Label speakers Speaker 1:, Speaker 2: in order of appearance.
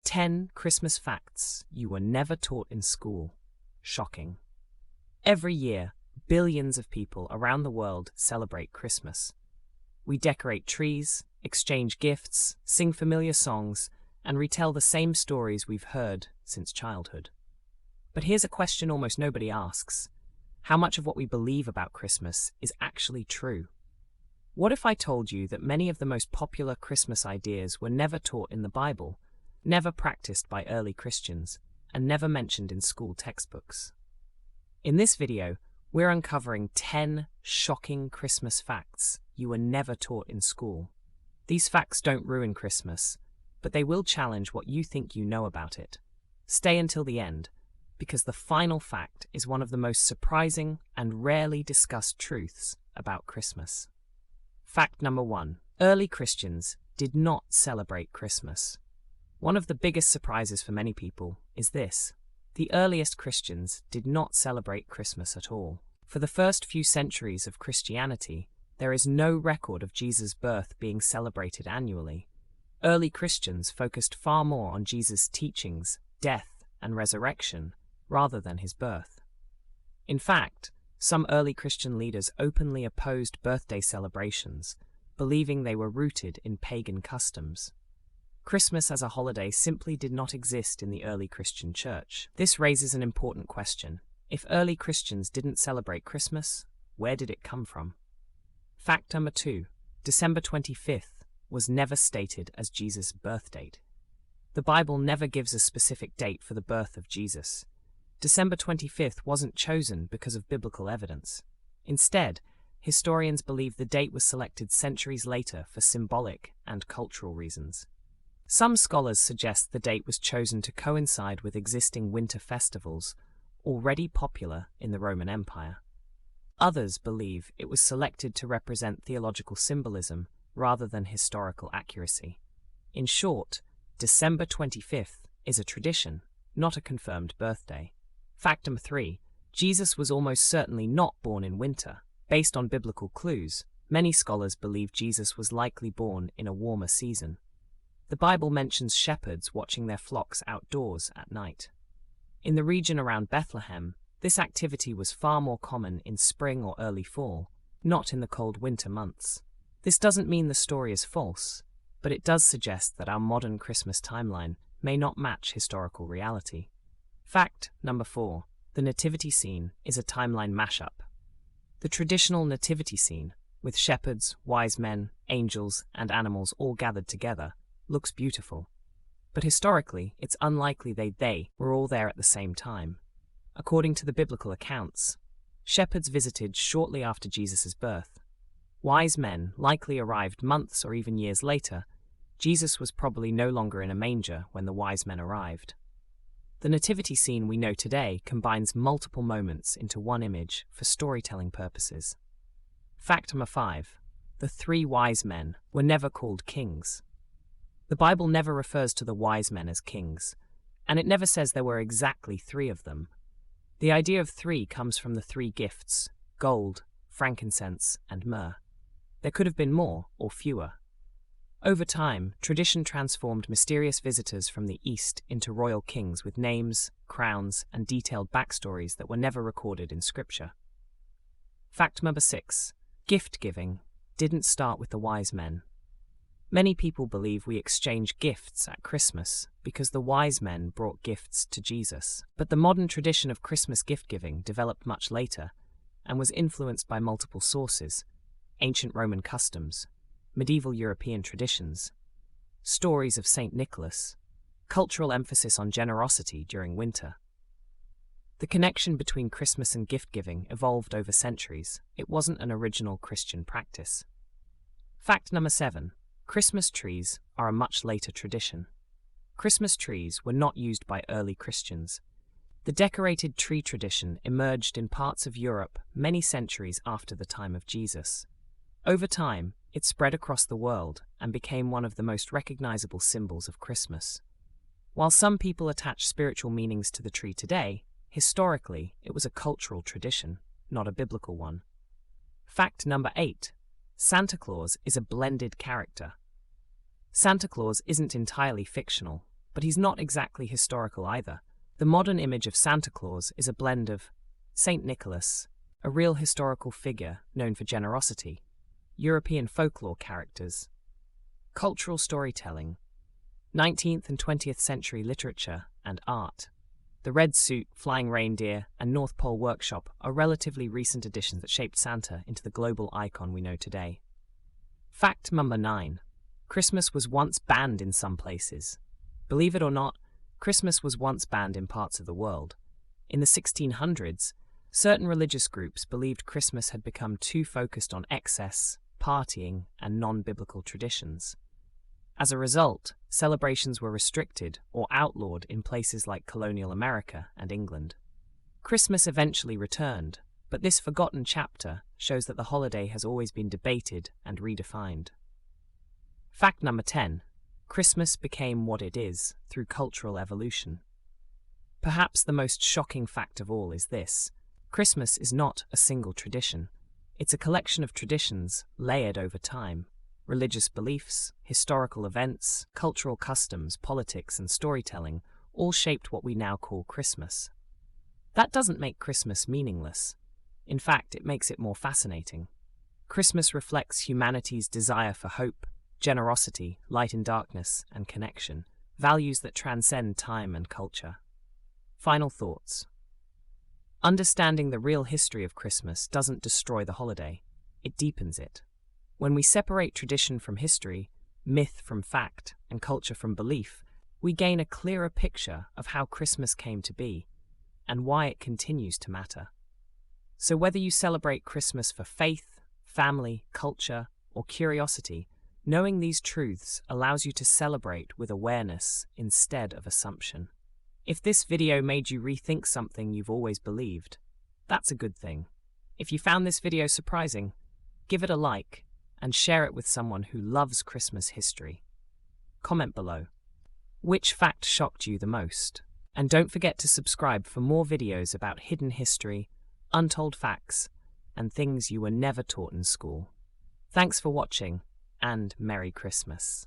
Speaker 1: 10 Christmas facts you were never taught in school. Shocking. Every year, billions of people around the world celebrate Christmas. We decorate trees, exchange gifts, sing familiar songs, and retell the same stories we've heard since childhood. But here's a question almost nobody asks. How much of what we believe about Christmas is actually true? What if I told you that many of the most popular Christmas ideas were never taught in the Bible, never practiced by early Christians, and never mentioned in school textbooks? In this video, we're uncovering 10 shocking Christmas facts you were never taught in school. These facts don't ruin Christmas, but they will challenge what you think you know about it. Stay until the end, because the final fact is one of the most surprising and rarely discussed truths about Christmas. Fact number 1. Early Christians did not celebrate Christmas. One of the biggest surprises for many people is this. The earliest Christians did not celebrate Christmas at all. For the first few centuries of Christianity, there is no record of Jesus' birth being celebrated annually. Early Christians focused far more on Jesus' teachings, death, and resurrection, rather than his birth. In fact, some early Christian leaders openly opposed birthday celebrations, believing they were rooted in pagan customs. Christmas as a holiday simply did not exist in the early Christian church. This raises an important question. If early Christians didn't celebrate Christmas, where did it come from? Fact number 2. December 25th was never stated as Jesus' birth date. The Bible never gives a specific date for the birth of Jesus. December 25th wasn't chosen because of biblical evidence. Instead, historians believe the date was selected centuries later for symbolic and cultural reasons. Some scholars suggest the date was chosen to coincide with existing winter festivals, already popular in the Roman Empire. Others believe it was selected to represent theological symbolism rather than historical accuracy. In short, December 25th is a tradition, not a confirmed birthday. Fact number 3. Jesus was almost certainly not born in winter. Based on biblical clues, many scholars believe Jesus was likely born in a warmer season. The Bible mentions shepherds watching their flocks outdoors at night. In the region around Bethlehem, this activity was far more common in spring or early fall, not in the cold winter months. This doesn't mean the story is false, but it does suggest that our modern Christmas timeline may not match historical reality. Fact number 4. The nativity scene is a timeline mashup. The traditional nativity scene, with shepherds, wise men, angels, and animals all gathered together, looks beautiful. But historically, it's unlikely they were all there at the same time. According to the biblical accounts, shepherds visited shortly after Jesus' birth. Wise men likely arrived months or even years later. Jesus was probably no longer in a manger when the wise men arrived. The nativity scene we know today combines multiple moments into one image for storytelling purposes. Fact number 5. The 3 wise men were never called kings. The Bible never refers to the wise men as kings, and it never says there were exactly 3 of them. The idea of 3 comes from the 3 gifts: gold, frankincense, and myrrh. There could have been more or fewer. Over time, tradition transformed mysterious visitors from the East into royal kings with names, crowns, and detailed backstories that were never recorded in Scripture. Fact number 6. Gift-giving didn't start with the wise men. Many people believe we exchange gifts at Christmas because the wise men brought gifts to Jesus. But the modern tradition of Christmas gift-giving developed much later and was influenced by multiple sources: ancient Roman customs, medieval European traditions, stories of St. Nicholas, cultural emphasis on generosity during winter. The connection between Christmas and gift-giving evolved over centuries. It wasn't an original Christian practice. Fact number 7. Christmas trees are a much later tradition. Christmas trees were not used by early Christians. The decorated tree tradition emerged in parts of Europe many centuries after the time of Jesus. Over time, it spread across the world and became one of the most recognizable symbols of Christmas. While some people attach spiritual meanings to the tree today, historically it was a cultural tradition, not a biblical one. Fact number 8. Santa Claus is a blended character. Santa Claus isn't entirely fictional, but he's not exactly historical either. The modern image of Santa Claus is a blend of Saint Nicholas, a real historical figure known for generosity, European folklore characters, cultural storytelling, 19th and 20th century literature and art. The red suit, flying reindeer, and North Pole workshop are relatively recent additions that shaped Santa into the global icon we know today. Fact number 9. Christmas was once banned in some places. Believe it or not, Christmas was once banned in parts of the world. In the 1600s, certain religious groups believed Christmas had become too focused on excess, partying, and non-biblical traditions. As a result, celebrations were restricted or outlawed in places like colonial America and England. Christmas eventually returned, but this forgotten chapter shows that the holiday has always been debated and redefined. Fact number 10. Christmas became what it is through cultural evolution. Perhaps the most shocking fact of all is this: Christmas is not a single tradition. It's a collection of traditions layered over time. Religious beliefs, historical events, cultural customs, politics, and storytelling all shaped what we now call Christmas. That doesn't make Christmas meaningless. In fact, it makes it more fascinating. Christmas reflects humanity's desire for hope, generosity, light in darkness, and connection, values that transcend time and culture. Final thoughts. Understanding the real history of Christmas doesn't destroy the holiday, it deepens it. When we separate tradition from history, myth from fact, and culture from belief, we gain a clearer picture of how Christmas came to be and why it continues to matter. So whether you celebrate Christmas for faith, family, culture, or curiosity, knowing these truths allows you to celebrate with awareness instead of assumption. If this video made you rethink something you've always believed, that's a good thing. If you found this video surprising, give it a like and share it with someone who loves Christmas history. Comment below. Which fact shocked you the most? And don't forget to subscribe for more videos about hidden history, untold facts, and things you were never taught in school. Thanks for watching, and Merry Christmas.